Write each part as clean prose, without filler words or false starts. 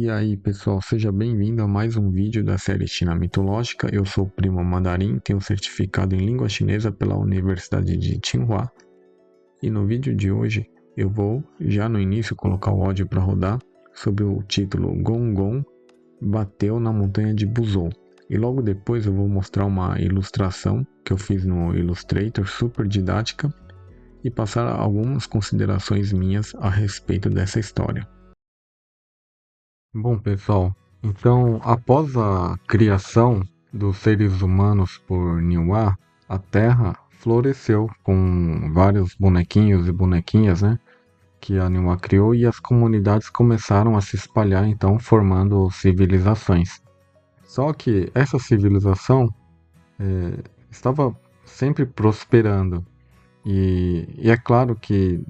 E aí pessoal, seja bem-vindo a mais um vídeo da série China Mitológica. Eu sou o Primo Mandarim, tenho certificado em língua chinesa pela Universidade de Tsinghua. E no vídeo de hoje eu vou, já no início, colocar o áudio para rodar sobre o título Gong Gong bateu na montanha de Buzhou. E logo depois eu vou mostrar uma ilustração que eu fiz no Illustrator, super didática, e passar algumas considerações minhas a respeito dessa história. Bom, pessoal, então após a criação dos seres humanos por Niuá, a Terra floresceu com vários bonequinhos e bonequinhas, né, que a Niuá criou, e as comunidades começaram a se espalhar, então formando civilizações. Só que essa civilização estava sempre prosperando, e é claro que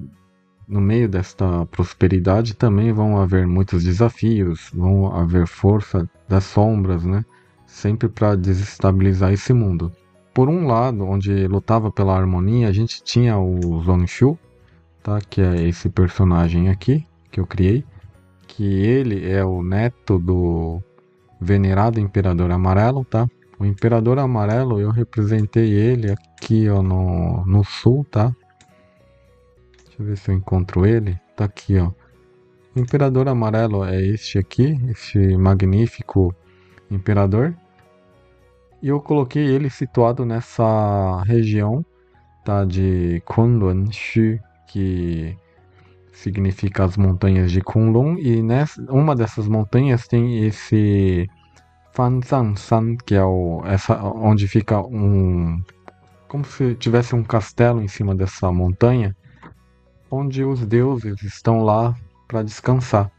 no meio desta prosperidade também vão haver muitos desafios, vão haver força das sombras, né? Sempre para desestabilizar esse mundo. Por um lado, onde lutava pela harmonia, a gente tinha o Zhongshu, tá? Que é esse personagem aqui que eu criei, que ele é o neto do venerado Imperador Amarelo, tá? O Imperador Amarelo, eu representei ele aqui ó, no sul, tá? Deixa eu ver se eu encontro ele. Tá aqui, ó. O Imperador Amarelo é este aqui, este magnífico imperador. E eu coloquei ele situado nessa região, tá, de Kunlun-Xu, que significa as montanhas de Kunlun. E uma dessas montanhas tem esse Fanzang-san, que é onde fica como se tivesse um castelo em cima dessa montanha, onde os deuses estão lá para descansar.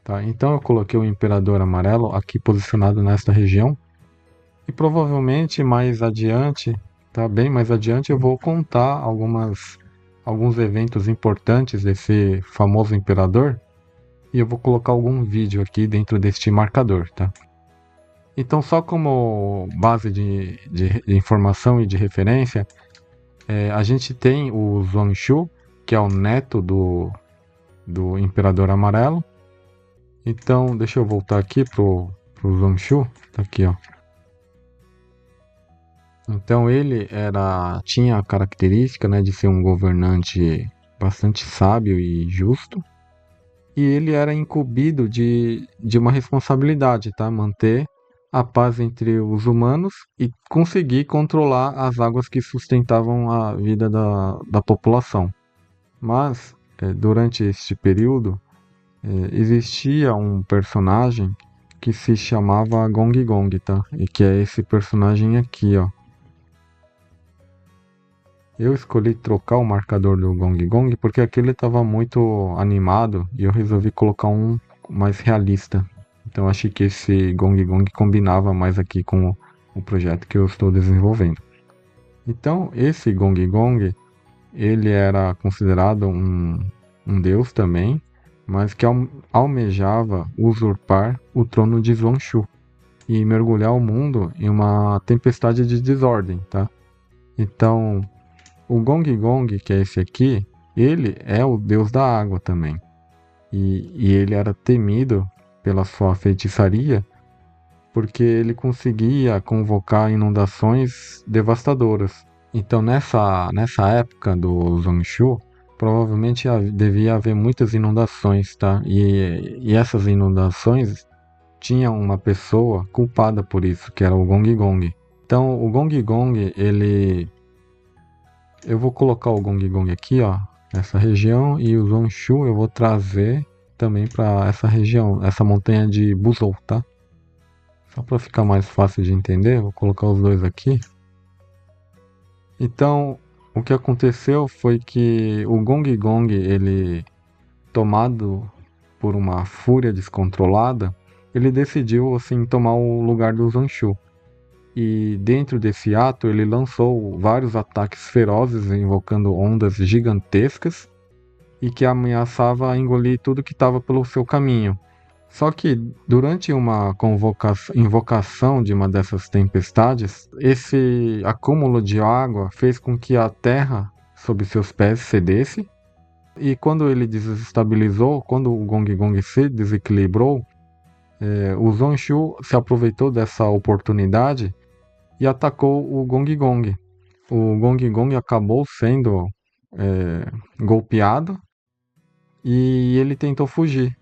Tá? Então eu coloquei o Imperador Amarelo aqui posicionado nesta região, e provavelmente mais adiante, tá? Bem mais adiante, eu vou contar alguns eventos importantes desse famoso imperador, e eu vou colocar algum vídeo aqui dentro deste marcador. Tá? Então, só como base de informação e de referência, a gente tem o Zhongshu, que é o neto do Imperador Amarelo. Então, deixa eu voltar aqui pro Zhongshu, tá aqui, ó. Então ele tinha a característica, né, de ser um governante bastante sábio e justo, e ele era incumbido de uma responsabilidade, tá? Manter a paz entre os humanos e conseguir controlar as águas que sustentavam a vida da população. Mas, durante este período, existia um personagem que se chamava Gong Gong, tá? E que é esse personagem aqui, ó. Eu escolhi trocar o marcador do Gong Gong porque aquele estava muito animado e eu resolvi colocar um mais realista. Então achei que esse Gong Gong combinava mais aqui com o projeto que eu estou desenvolvendo. Então esse Gong Gong, ele era considerado um deus também, mas que almejava usurpar o trono de Zhongshu e mergulhar o mundo em uma tempestade de desordem, tá? Então, o Gong Gong, que é esse aqui, ele é o deus da água também. E ele era temido pela sua feitiçaria, porque ele conseguia convocar inundações devastadoras. Então, nessa época do Zhongshu, provavelmente devia haver muitas inundações, tá? E essas inundações tinham uma pessoa culpada por isso, que era o Gong Gong. Então, o Gong Gong, eu vou colocar o Gong Gong aqui, ó, nessa região, e o Zhongshu eu vou trazer também para essa região, essa montanha de Buzhou, tá? Só para ficar mais fácil de entender, vou colocar os dois aqui. Então, o que aconteceu foi que o Gong Gong, ele, tomado por uma fúria descontrolada, ele decidiu assim tomar o lugar do Zhongshu. E dentro desse ato ele lançou vários ataques ferozes, invocando ondas gigantescas e que ameaçava engolir tudo que estava pelo seu caminho. Só que durante uma invocação de uma dessas tempestades, esse acúmulo de água fez com que a terra sob seus pés cedesse, e quando ele desestabilizou, quando o Gong Gong se desequilibrou, O Zhonxu se aproveitou dessa oportunidade e atacou o Gong Gong. O Gong Gong acabou sendo golpeado e ele tentou fugir.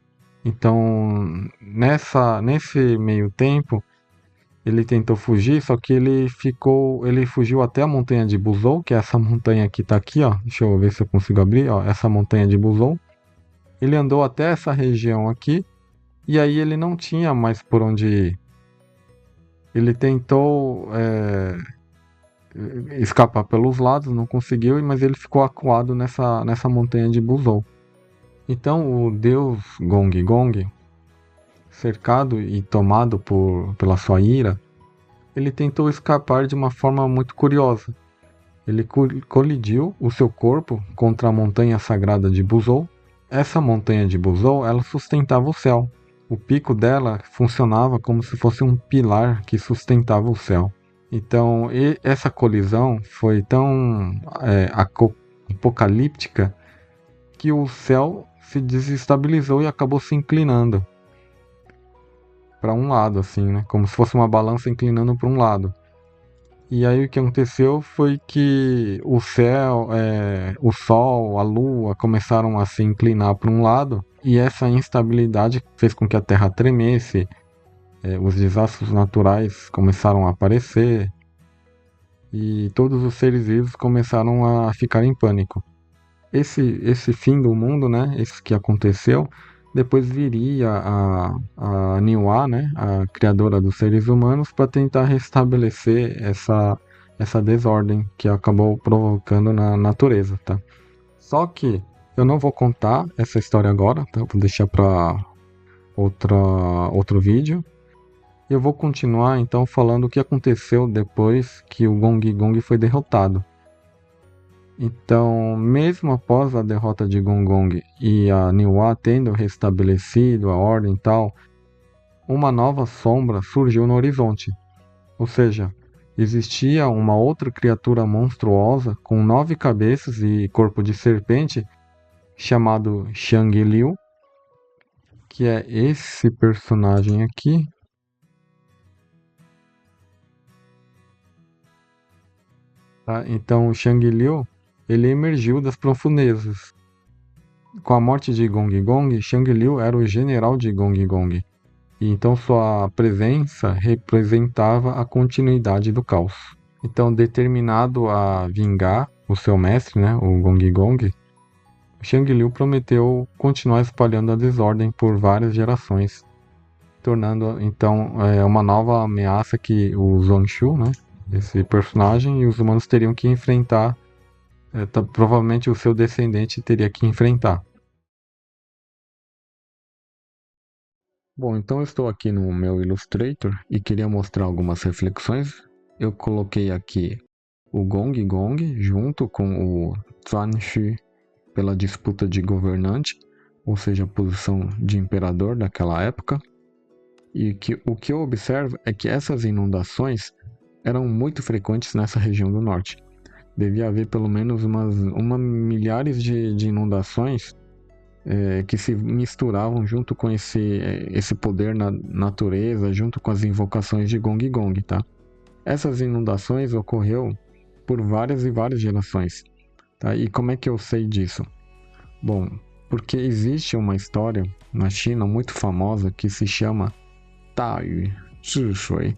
Então, nesse meio tempo, ele tentou fugir, só que ele fugiu até a montanha de Buzhou, que é essa montanha que tá aqui, ó. Deixa eu ver se eu consigo abrir, ó, essa montanha de Buzhou. Ele andou até essa região aqui e aí ele não tinha mais por onde ir. Ele tentou escapar pelos lados, não conseguiu, mas ele ficou acuado nessa montanha de Buzhou. Então o deus Gong Gong, cercado e tomado pela sua ira, ele tentou escapar de uma forma muito curiosa. Ele colidiu o seu corpo contra a montanha sagrada de Buzhou. Essa montanha de Buzhou, ela sustentava o céu. O pico dela funcionava como se fosse um pilar que sustentava o céu. Então, essa colisão foi tão apocalíptica que o céu se desestabilizou e acabou se inclinando para um lado, assim, né? Como se fosse uma balança inclinando para um lado. E aí o que aconteceu foi que o céu, o sol, a lua começaram a se inclinar para um lado e essa instabilidade fez com que a Terra tremesse, os desastres naturais começaram a aparecer e todos os seres vivos começaram a ficar em pânico. Esse fim do mundo, né, esse que aconteceu, depois viria a Niwa, né, a criadora dos seres humanos, para tentar restabelecer essa desordem que acabou provocando na natureza, tá? Só que eu não vou contar essa história agora, tá? Vou deixar para outro vídeo. Eu vou continuar então falando o que aconteceu depois que o Gong Gong foi derrotado. Então, mesmo após a derrota de Gong Gong e a Niwa tendo restabelecido a ordem e tal, uma nova sombra surgiu no horizonte. Ou seja, existia uma outra criatura monstruosa com 9 cabeças e corpo de serpente, chamado Shang Liu, que é esse personagem aqui. Tá? Então, o Shang Liu, ele emergiu das profundezas. Com a morte de Gong Gong, Shang Liu era o general de Gong Gong. E então sua presença representava a continuidade do caos. Então, determinado a vingar o seu mestre, né, o Gong Gong, Shang Liu prometeu continuar espalhando a desordem por várias gerações, tornando então uma nova ameaça que o Zhonxu, né, esse personagem, e os humanos teriam que enfrentar. Provavelmente o seu descendente teria que enfrentar. Bom, então eu estou aqui no meu Illustrator e queria mostrar algumas reflexões. Eu coloquei aqui o Gong Gong junto com o Zuanxu pela disputa de governante, ou seja, a posição de imperador daquela época. E o que eu observo é que essas inundações eram muito frequentes nessa região do norte. Devia haver pelo menos milhares de inundações que se misturavam junto com esse poder na natureza, junto com as invocações de Gong Gong, tá? Essas inundações ocorreu por várias e várias gerações, tá? E como é que eu sei disso? Bom, porque existe uma história na China muito famosa que se chama Dayu Zhishui,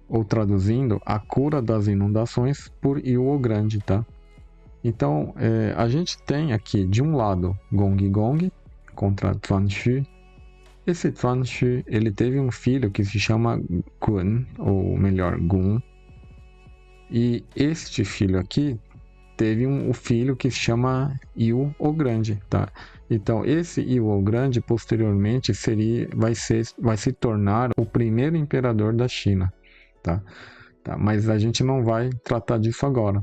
ou traduzindo, a cura das inundações por Yu o Grande, tá? Então, a gente tem aqui, de um lado, Gong Gong contra Zuanxu. Esse Zuanxu, ele teve um filho que se chama Gun, ou melhor, Gun. E este filho aqui teve um filho que se chama Yu o Grande, tá? Então, esse Yu o Grande, posteriormente, vai se tornar o primeiro imperador da China, tá? Mas a gente não vai tratar disso agora.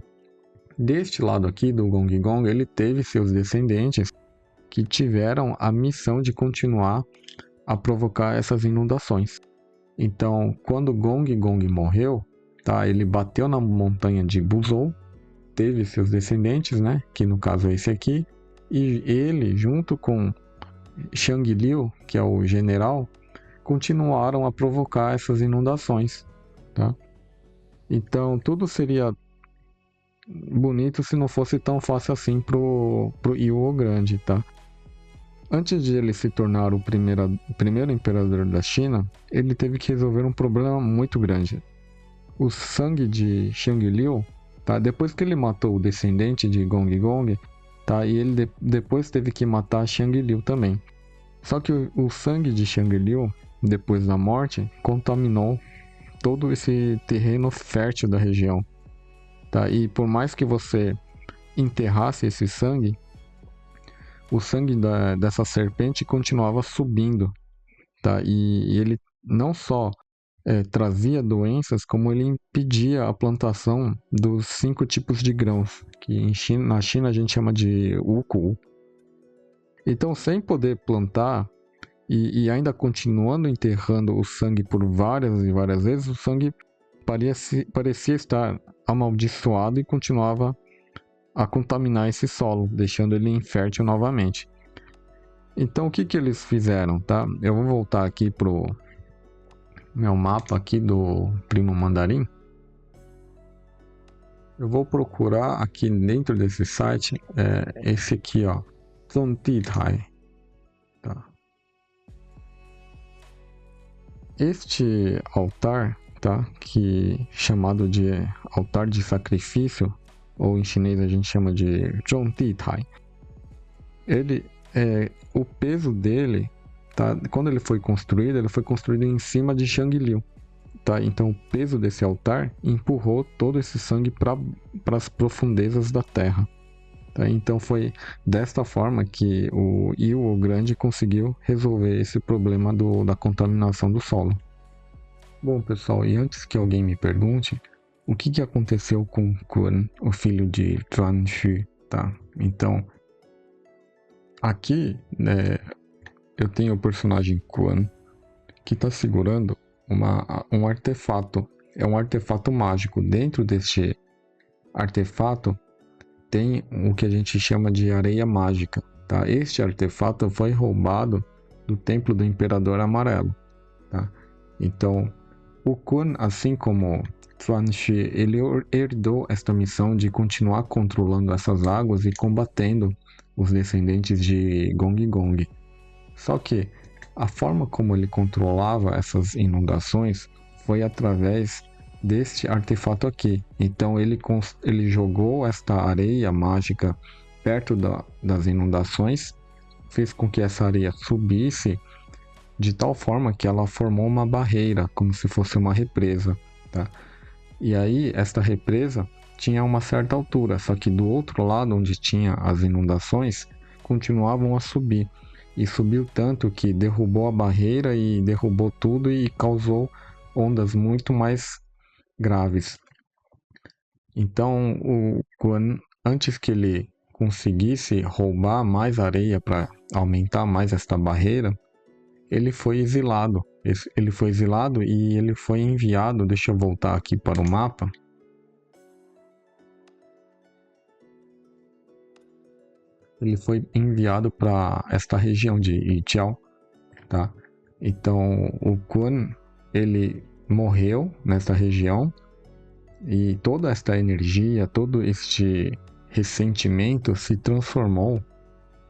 Deste lado aqui do Gong Gong, ele teve seus descendentes que tiveram a missão de continuar a provocar essas inundações. Então, quando Gong Gong morreu, tá, ele bateu na montanha de Buzhou, teve seus descendentes, né, que no caso é esse aqui, e ele, junto com Shang Liu, que é o general, continuaram a provocar essas inundações, tá? Então tudo seria bonito se não fosse tão fácil assim pro Yu Grande, tá? Antes de ele se tornar o primeiro imperador da China, ele teve que resolver um problema muito grande. O sangue de Xiang Liu, tá? Depois que ele matou o descendente de Gong Gong, tá? E ele depois teve que matar Xiang Liu também. Só que o sangue de Xiang Liu, depois da morte, contaminou todo esse terreno fértil da região, tá? E por mais que você enterrasse esse sangue, o sangue dessa serpente continuava subindo, tá? E ele não só trazia doenças, como ele impedia a plantação dos 5 tipos de grãos, que na China a gente chama de Wuku. Então, sem poder plantar e ainda continuando enterrando o sangue por várias e várias vezes, o sangue parecia estar amaldiçoado e continuava a contaminar esse solo, deixando ele infértil novamente. Então o que eles fizeram, tá? Eu vou voltar aqui pro meu mapa aqui do Primo Mandarim. Eu vou procurar aqui dentro desse site esse aqui, ó, Zongditai, tá? Este altar, tá? Que chamado de altar de sacrifício, ou em chinês a gente chama de Zongditai. O peso dele, tá? Quando ele foi construído em cima de Xiang Liu, tá? Então o peso desse altar empurrou todo esse sangue para as profundezas da terra, tá? Então foi desta forma que o Yu o Grande conseguiu resolver esse problema da contaminação do solo. Bom, pessoal, e antes que alguém me pergunte, o que aconteceu com Quan, o filho de Quan Xu, tá? Então, aqui, né, eu tenho o personagem Quan, que está segurando um artefato. É um artefato mágico. Dentro deste artefato tem o que a gente chama de areia mágica, tá? Este artefato foi roubado do templo do Imperador Amarelo, tá? Então, o Quan, assim como Quan Shi, ele herdou esta missão de continuar controlando essas águas e combatendo os descendentes de Gong Gong. Só que a forma como ele controlava essas inundações foi através deste artefato aqui. Então ele jogou esta areia mágica perto das inundações, fez com que essa areia subisse de tal forma que ela formou uma barreira, como se fosse uma represa, tá? E aí esta represa tinha uma certa altura, só que do outro lado, onde tinha as inundações, continuavam a subir. E subiu tanto que derrubou a barreira e derrubou tudo e causou ondas muito mais graves. Então, antes que ele conseguisse roubar mais areia para aumentar mais esta barreira, ele foi exilado. Ele foi exilado e ele foi enviado. Deixa eu voltar aqui para o mapa. Ele foi enviado para esta região de Yijiao, tá? Então, o Quan, ele morreu nesta região e toda esta energia, todo este ressentimento se transformou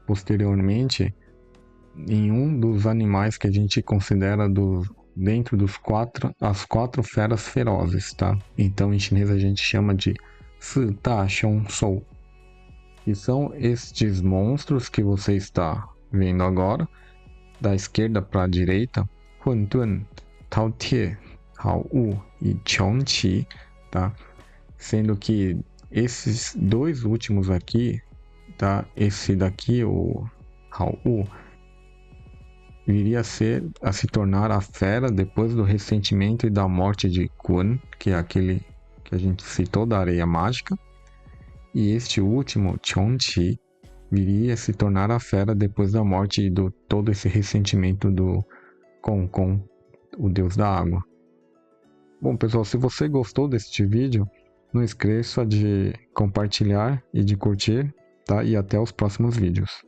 posteriormente em um dos animais que a gente considera dentro as 4 feras ferozes, tá? Então em chinês a gente chama de Si Da Xiong Shou. E são estes monstros que você está vendo agora, da esquerda para a direita, Hun Dun, Tao Tie, Hao Wu e Qiong Qi, tá? Sendo que esses dois últimos aqui, tá? Esse daqui, o Hao Wu, viria a se tornar a fera depois do ressentimento e da morte de Quan, que é aquele que a gente citou da areia mágica. E este último, Qiong Qi, viria a se tornar a fera depois da morte e todo esse ressentimento do Kong Kong, o deus da água. Bom, pessoal, se você gostou deste vídeo, não esqueça de compartilhar e de curtir, tá? E até os próximos vídeos.